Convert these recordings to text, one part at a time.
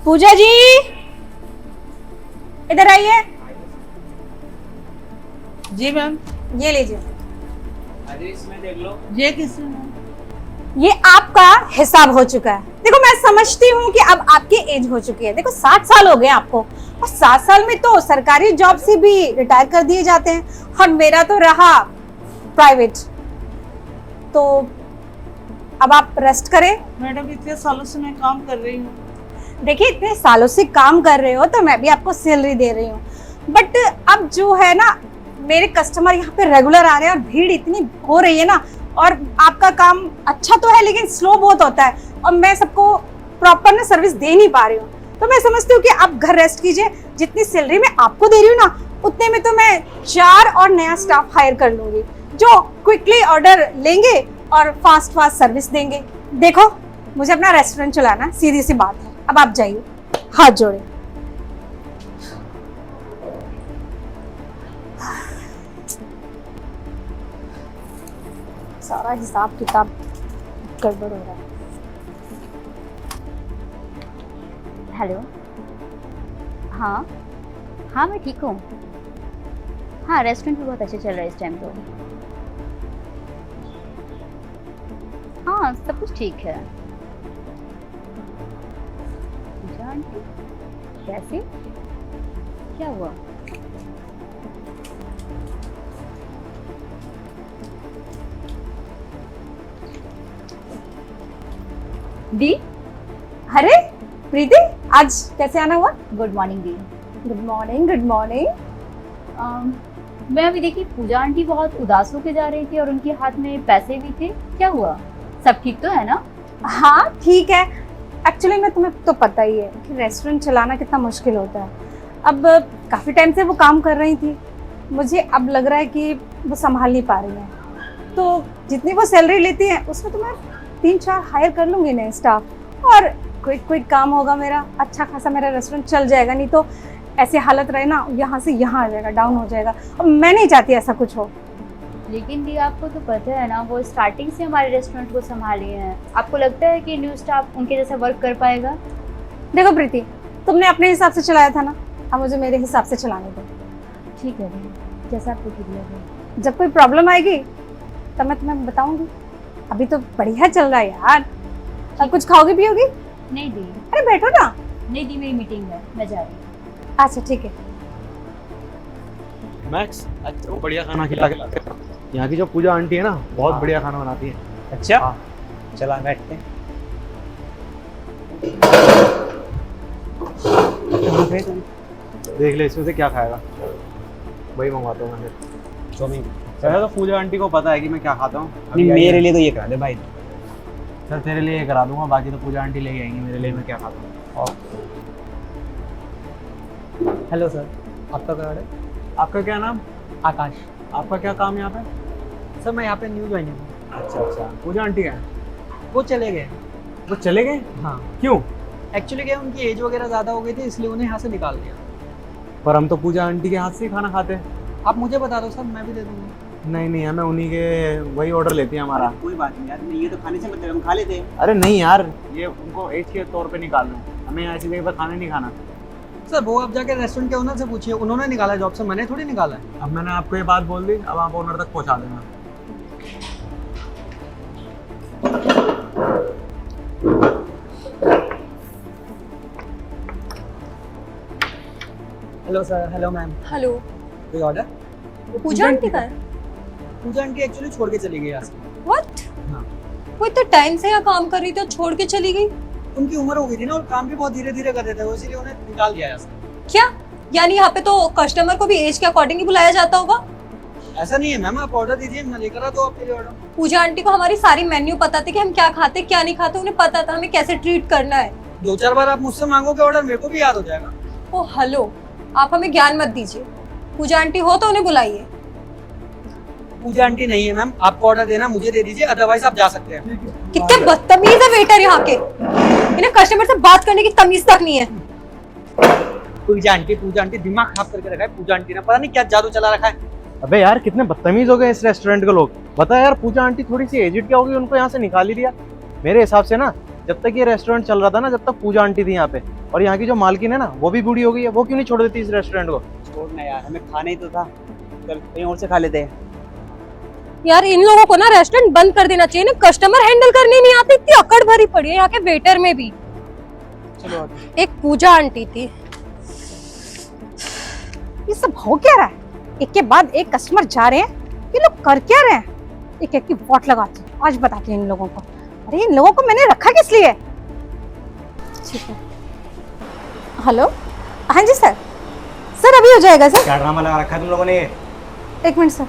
पूजा जी इधर आइए। जी मैम। ये लीजिए। अरे इसमें देख लो। ये किसने मैम? ये आपका हिसाब हो चुका है। देखो मैं समझती हूँ कि अब आपकी एज हो चुकी है। देखो 60 साल हो गए आपको, और 60 साल में तो सरकारी जॉब से भी रिटायर कर दिए जाते हैं, और मेरा तो रहा प्राइवेट। तो अब आप रेस्ट करें। मैडम इतने सालों से मैं काम कर रही हूँ। देखिए इतने सालों से काम कर रहे हो तो मैं भी आपको सैलरी दे रही हूँ, बट अब जो है ना, मेरे कस्टमर यहाँ पे रेगुलर आ रहे हैं और भीड़ इतनी हो रही है ना, और आपका काम अच्छा तो है लेकिन स्लो बहुत होता है, और मैं सबको प्रॉपर ना सर्विस दे नहीं पा रही हूँ। तो मैं समझती हूँ कि आप घर रेस्ट कीजिए। जितनी सैलरी मैं आपको दे रही हूँ ना, उतने में तो मैं 4 और नया स्टाफ हायर कर लूंगी जो क्विकली ऑर्डर लेंगे और फास्ट सर्विस देंगे। देखो मुझे अपना रेस्टोरेंट चलाना है, सीधी सी बात है। अब आप जाइए, हाथ जोड़े। सारा हिसाब किताब गड़बड़ हो रहा है। हेलो। हाँ हाँ मैं ठीक हूँ। हाँ रेस्टोरेंट भी बहुत अच्छे चल रहा है इस टाइम तो। हाँ सब कुछ ठीक है। पूजा आंटी कैसे, क्या हुआ? दी, अरे प्रीति आज कैसे आना हुआ? गुड मॉर्निंग दी। Good morning. Good morning. मैं अभी देखी पूजा आंटी बहुत उदास होके जा रही थी और उनके हाथ में पैसे भी थे, क्या हुआ? सब ठीक तो है ना? हाँ ठीक है। एक्चुअली मैं तुम्हें तो पता ही है कि रेस्टोरेंट चलाना कितना मुश्किल होता है। अब काफ़ी टाइम से वो काम कर रही थी, मुझे अब लग रहा है कि वो संभाल नहीं पा रही हैं। तो जितनी वो सैलरी लेती है उसमें तो मैं 3-4 हायर कर लूँगी नए स्टाफ, और क्विक काम होगा मेरा, अच्छा खासा मेरा रेस्टोरेंट चल जाएगा। नहीं तो ऐसी हालत रहे ना, यहाँ से यहाँ आ जाएगा, डाउन हो जाएगा, और मैं नहीं चाहती ऐसा कुछ हो। लेकिन दी आपको तो पता है ना, वो स्टार्टिंग से हमारे रेस्टोरेंट को संभाले हैं। आपको लगता है कि न्यू स्टाफ उनके जैसा वर्क कर पाएगा? देखो प्रीति, तुमने अपने हिसाब से चलाया था ना, अब मुझे मेरे हिसाब से चलाने दो। ठीक है दी, जैसा आपको ठीक लगे। जब कोई प्रॉब्लम आएगी तब मैं तुम्हें बताऊंगी। अभी तो बढ़िया चल रहा है यार। अब कुछ खाओगी पियोगी? नहीं दी। अरे बैठो ना। नहीं दी, मेरी मीटिंग है, मैं जा रही हूँ। अच्छा ठीक है। मैक्स अच्छा वो बढ़िया खाना खिला के लाते हैं। यहाँ की जो पूजा आंटी है ना, बहुत हाँ। बढ़िया खाना बनाती है। अच्छा हाँ। चला बैठते हैं। देख ले इसमें से क्या खाएगा, वही मंगवाता हूँ मैं फिर। चौमिन। वैसे तो पूजा आंटी को पता है कि मैं क्या खाता हूँ। नहीं मेरे लिए तो ये करा दे भाई। चल तेरे लिए ये करा दूंगा, बाकी तो पूजा आंटी ले आएंगी, मेरे लिए मैं क्या खाता हूँ। हेलो सर, आपका कार्ड है? आपका क्या नाम? आकाश। आपका क्या काम यहाँ पे? सर मैं यहाँ पे न्यू ज्वाइन हूँ। अच्छा अच्छा, पूजा आंटी है? वो चले गए। वो चले गए? हाँ क्यों? एक्चुअली क्या उनकी एज वगैरह ज़्यादा हो गई थी, इसलिए उन्हें यहाँ से निकाल दिया। पर हम तो पूजा आंटी के हाथ से ही खाना खाते हैं। आप मुझे बता दो सर, मैं भी दे दूँगा। नहीं नहीं, हमें उन्हीं के वही ऑर्डर लेती है हमारा। कोई बात नहीं यार, ये तो खाने से मतलब हम खा लेते हैं। अरे नहीं यार, ये उनको एज के तौर पे निकाल लो, हमें ऐसी जगह पर खाना नहीं खाना। सर वो आप जाके रेस्टोरेंट के ओनर से पूछिए, उन्होंने निकाला जॉब से, मैंने थोड़ी निकाला है। अब मैंने आपको ये बात बोल दी, अब आप ओनर तक पहुंचा देना। Hello sir. Hello ma'am. Hello. कोई ऑर्डर? पूजा आंटी का? पूजा आंटी एक्चुअली छोड़ के चली गई यहाँ से। व्हाट? हाँ। वो इतना टाइम से यहाँ काम कर रही थी और छोड़ के चली गई? उनकी उम्र हो गई थी ना, और काम भी बहुत धीरे धीरे कर रहे थे वो, इसीलिए उन्हें निकाल दिया यहाँ से। क्या यानी यहाँ पे तो कस्टमर को भी एज के अकॉर्डिंग ही बुलाया जाता होगा? ऐसा नहीं है मैम, आप ऑर्डर दीजिए, मैं लेकर आता हूँ आपके लिए ऑर्डर। पूजा आंटी को हमारी सारी मेन्यू पता थी कि हम क्या खाते क्या नहीं खाते, उन्हें पता था हमें कैसे ट्रीट करना है। 2-4 बार आप मुझसे मांगोगे ऑर्डर, मेरे को भी याद हो जाएगा। ओ हेलो, आप हमें ज्ञान मत दीजिए। पूजा आंटी हो तो उन्हें बुलाइए। पूजा आंटी नहीं है मैम, आपको ऑर्डर देना मुझे दे दीजिए, अदरवाइज आप जा सकते हैं। कितने बदतमीज है वेटर यहाँ के, इन्हें कस्टमर से बात करने की तमीज तक नहीं है। पूजा आंटी दिमाग खराब करके रखा है। पूजा आंटी ने पता नहीं क्या जादू चला रखा है। अबे यार कितने बदतमीज हो गए इस रेस्टोरेंट के लोग। बता यार, पूजा आंटी थोड़ी सी एजिड क्या होगी, उनको यहाँ से निकाल ही दिया। मेरे हिसाब से ना जब तक ये रेस्टोरेंट चल रहा था ना, जब तक पूजा आंटी थी यहाँ पे, और यहाँ की जो मालकिन है ना वो भी बूढ़ी हो गई है, वो क्यों नहीं छोड़ देती इस रेस्टोरेंट को? छोड़ना यार, हमें खाना ही तो था, चल कहीं और से खा लेते हैं। यार इन लोगों को ना रेस्टोरेंट बंद कर देना चाहिए ना, कस्टमर हैंडल करने नहीं आती, इतनी अकड़ भरी पड़ी है यहाँ के वेटर में भी। चलो आगे। एक पूजा आंटी थी। ये सब हो क्या रहा है? एक के बाद एक कस्टमर जा रहे हैं, ये लोग कर क्या रहे हैं? एक एक की वोट लगाती हूँ, आज बताती हूँ इन लोगों को। अरे इन लोगों को मैंने रखा किस लिए? ठीक है, हेलो, हाँ जी सर। सर अभी हो जाएगा सर। क्या ड्रामा लगा रखा है तुम लोगों ने ये? एक मिनट सर।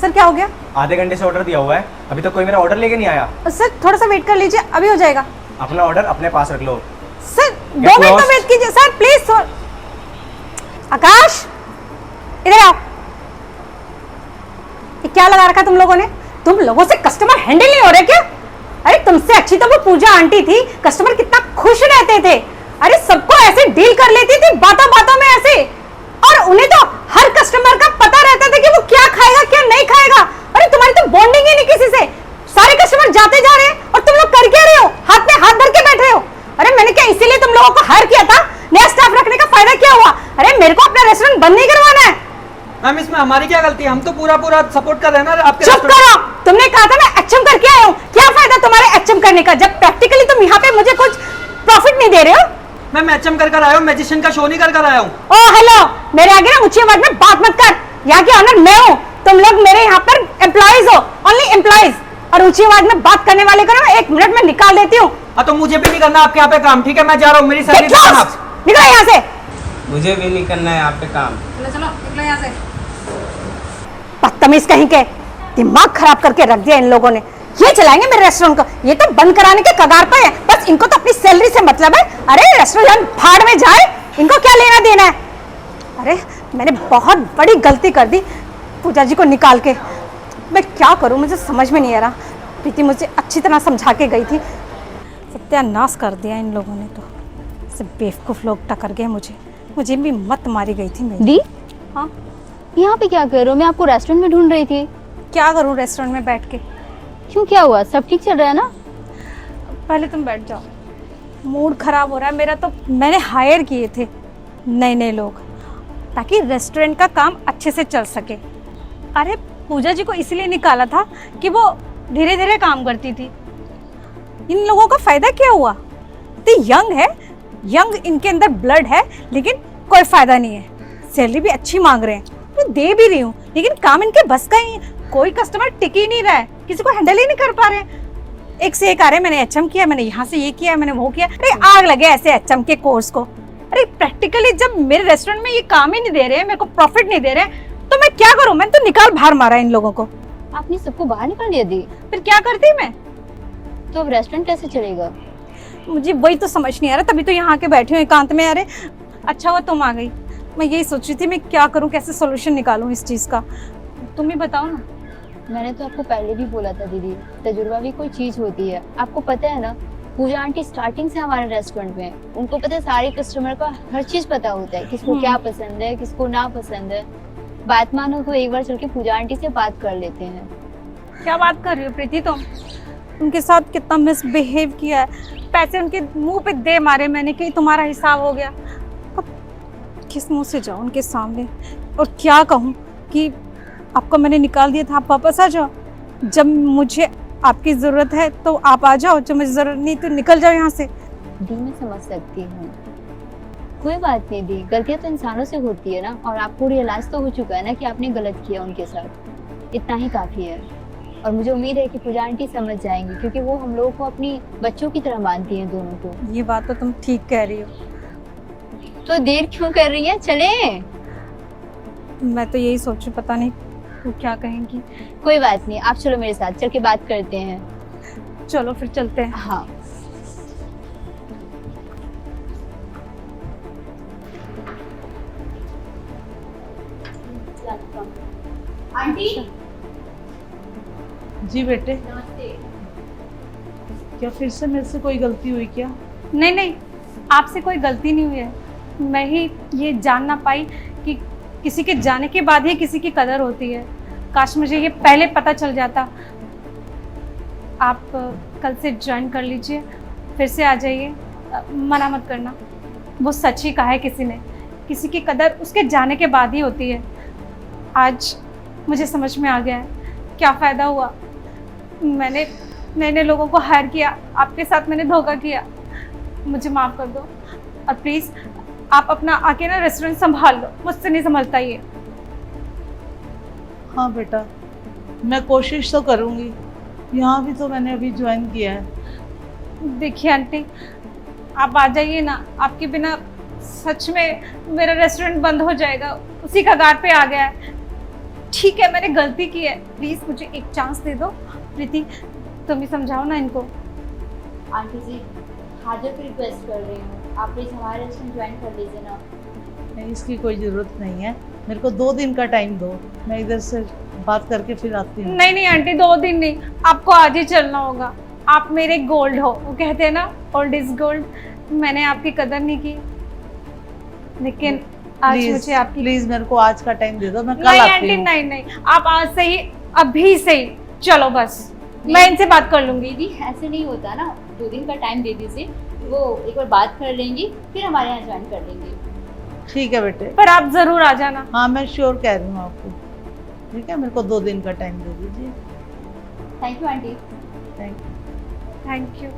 सर क्या हो गया? आधे घंटे से ऑर्डर दिया हुआ है, अभी तक कोई मेरा ऑर्डर लेके नहीं आया। सर थोड़ा सा वेट कर लीजिए, अभी हो जाएगा। अपना ऑर्डर अपने पास रख लो। सर 2 मिनट तो वेट कीजिए सर प्लीज। आकाश इधर आओ। ये क्या लगा रखा तुम लोगों ने? तुम लोगों से कस्टमर हैंडल नहीं हो रहे क्या? अरे तुमसे अच्छी तो वो पूजा आंटी थी, कस्टमर कितना खुश रहते थे। अरे सबको ऐसे डील कर लेती थी बातों बातों में ऐसे, और उन्हें तो हर कस्टमर का पता रहता था कि वो क्या खाएगा क्या नहीं खाएगा। अरे तुम्हारी तो बॉन्डिंग ही नहीं किसी से, सारे कस्टमर जाते जा रहे हैं और तुम लोग कर क्या रहे हो? हाथ में हाथ धर के बैठ रहे हो। अरे मैंने क्या इसीलिए तुम लोगों को हायर किया था? नया स्टाफ रखने का फायदा क्या हुआ? अरे मेरे को अपना रेस्टोरेंट बंद नहीं करवाना है। मैम इसमें हमारी क्या गलती है? हम तो पूरा सपोर्ट कर रहे हैं ना आपके। चुप करो, तुमने कहा था मैं एचएम करके आया हूँ। क्या फायदा तुम्हारे एचएम करने का जब प्रैक्टिकली तुम यहाँ पे मुझे कुछ प्रॉफिट नहीं दे रहे हो? मैं एचएम कर आया हूँ, मैजिशियन का शो नहीं कर आया हूँ। ओ हेलो, मेरे आगे ना ऊंची आवाज में बात मत कर। यहाँ की ऑनर मैं हूँ, तुम लोग मेरे यहाँ पर एम्प्लॉइज हो, ओनली एम्प्लॉइज। और ऊंची आवाज में बात करने वाले को ना 1 मिनट में निकाल देती हूँ। हाँ तो मुझे भी नहीं करना आपके यहाँ पे काम, ठीक है? मैं जा रहा हूँ, मेरी सैलरी देना आप। निकलो यहाँ से। मुझे भी नहीं करना है यहाँ पे काम। चलो निकलो यहाँ से। बदतमीज कहीं के, दिमाग खराब करके रख दिया इन लोगों ने। ये चलाएंगे मेरे रेस्टोरेंट को, ये तो बंद कराने के कगार पे है। बस इनको तो अपनी सैलरी से मतलब है। अरे रेस्टोरेंट भाड़ में जाए, इनको क्या लेना देना है? अरे मैंने बहुत बड़ी गलती कर दी पूजा जी को निकाल के। मैं क्या करूं, मुझे समझ में नहीं आ रहा। प्रीति मुझे अच्छी तरह समझा के गई थी, सत्यानाश कर दिया इन लोगों ने। तो सब बेवकूफ लोग टकर गए मुझे भी मत मारी गई थी मेरी। दी हाँ यहाँ पे क्या कर रहे हो? मैं आपको रेस्टोरेंट में ढूंढ रही थी। क्या करूं रेस्टोरेंट में बैठ के? क्यों, क्या हुआ? सब ठीक चल रहा है ना? पहले तुम बैठ जाओ, मूड खराब हो रहा है मेरा। तो मैंने हायर किए थे नए लोग ताकि रेस्टोरेंट का काम अच्छे से चल सके। अरे पूजा जी को इसलिए निकाला था कि वो धीरे धीरे काम करती थी। इन लोगों का फायदा क्या हुआ? तो यंग है, यंग इनके अंदर ब्लड है, लेकिन कोई फायदा नहीं है। सैलरी भी अच्छी मांग रहे हैं, मैं दे भी रही हूँ, लेकिन काम इनके बस का ही। कोई कस्टमर टिक ही नहीं रहा है, किसी को हैंडल ही नहीं कर पा रहे। एक से एक आ रहे, मैंने एचएम किया, मैंने यहाँ से ये किया, मैंने वो किया। अरे आग लगे ऐसे एचएम के कोर्स को। अरे प्रैक्टिकली जब मेरे रेस्टोरेंट में ये काम ही नहीं दे रहे, मेरे को प्रॉफिट नहीं दे रहे, तो मैं क्या करूं? मैंने तो निकाल बाहर मारा इन लोगों को। आपने सबको बाहर निकाल दिया दी, फिर क्या करती मैं? तो अब रेस्टोरेंट कैसे चलेगा? मुझे वही तो समझ नहीं आ रहा, तभी तो यहाँ के बैठे हूँ एकांत में। अरे अच्छा हुआ तुम आ गई, मैं यही सोच रही थी मैं क्या करूँ, कैसे सोल्यूशन निकालूं इस चीज का। तुम ही बताओ ना। मैंने तो आपको पहले भी बोला था दीदी, तजुर्बा भी कोई चीज होती है। आपको पता है ना, पूजा आंटी स्टार्टिंग से हमारे रेस्टोरेंट में, उनको पता है सारे कस्टमर का हर चीज पता होता है, किसको क्या पसंद है, किसको ना पसंद है। बात मानो तो एक बार चल के पूजा आंटी से बात कर लेते हैं। क्या बात कर रही हो प्रीति तुम? उनके साथ कितना मिसबिहेव किया है, पैसे उनके मुंह पे दे मारे मैंने कि तुम्हारा हिसाब हो गया। अब किस मुंह से जाऊं उनके सामने और क्या कहूं कि आपको मैंने निकाल दिया था, आप वापस आ जाओ। जब मुझे आपकी ज़रूरत है तो आप आ जाओ, जब मुझे ज़रूरत नहीं तो निकल जाओ यहाँ से। दी मैं समझ सकती हूँ, कोई बात नहीं दी, गलतियाँ तो इंसानों से होती है ना। और आपको रियलाइज तो हो चुका है ना कि आपने गलत किया उनके साथ, इतना ही काफ़ी है। और मुझे उम्मीद है कि पूजा आंटी समझ जाएंगी, क्योंकि वो हम लोगों को अपनी बच्चों की तरह मानती हैं दोनों को। ये बात तो तुम ठीक कह रही हो। तो देर क्यों कर रही है, चले। मैं तो यही सोचूं, पता नहीं वो क्या कहेंगी। कोई बात नहीं, आप चलो मेरे साथ, चल के बात करते हैं। चलो फिर चलते हैं। हाँ आंटी जी बेटे, क्या फिर से मेरे से कोई गलती हुई क्या? नहीं, आपसे कोई गलती नहीं हुई है। मैं ही ये जान ना पाई कि किसी के जाने के बाद ही किसी की कदर होती है। काश मुझे ये पहले पता चल जाता। आप कल से ज्वाइन कर लीजिए फिर से आ जाइए, मना मत करना। वो सच ही कहा है किसी ने, किसी की कदर उसके जाने के बाद ही होती है। आज मुझे समझ में आ गया है क्या फ़ायदा हुआ। मैंने नए नए लोगों को हायर किया, आपके साथ मैंने धोखा किया। मुझे माफ़ कर दो और प्लीज़ आप अपना आके ना रेस्टोरेंट संभाल लो, मुझसे नहीं संभलता ये। हाँ बेटा, मैं कोशिश तो करूँगी। यहाँ भी तो मैंने अभी ज्वाइन किया है। देखिए आंटी, आप आ जाइए ना, आपके बिना सच में मेरा रेस्टोरेंट बंद हो जाएगा, उसी कगार पे आ गया है। ठीक है, मैंने गलती की है, प्लीज़ मुझे एक चांस दे दो। प्रीति, तुम ही समझाओ ना इनको। आंटी जी, हाजिर को रिक्वेस्ट कर रही हूँ, आप प्लीज़ हमारा रेस्टोरेंट ज्वाइन कर लीजिए ना। नहीं, इसकी कोई ज़रूरत नहीं है। मेरे को 2 दिन का टाइम दो, मैं इधर से बात करके फिर आती हूँ। नहीं नहीं आंटी, 2 दिन नहीं, आपको आज ही चलना होगा। आप मेरे गोल्ड हो, वो कहते हैं ना ओल्ड इज गोल्ड। मैंने आपकी कदर नहीं की, लेकिन आज मुझे आपकी प्लीज मेरे को आज का टाइम दे दो, मैं कल नहीं आती आंटी, हूँ। नहीं नहीं, आप आज से ही, अभी से ही चलो बस। मैं इनसे बात कर लूंगी। दीदी ऐसे नहीं होता ना, 2 दिन का टाइम दे दीजिए, वो एक बार बात कर लेंगी, फिर हमारे यहाँ ज्वाइन कर लेंगे। ठीक है बेटे। पर आप जरूर आ जाना। हाँ, मैं श्योर कह रही हूँ आपको। ठीक है, मेरे को 2 दिन का टाइम दे दीजिए। Thank you aunty. Thank you. Thank you.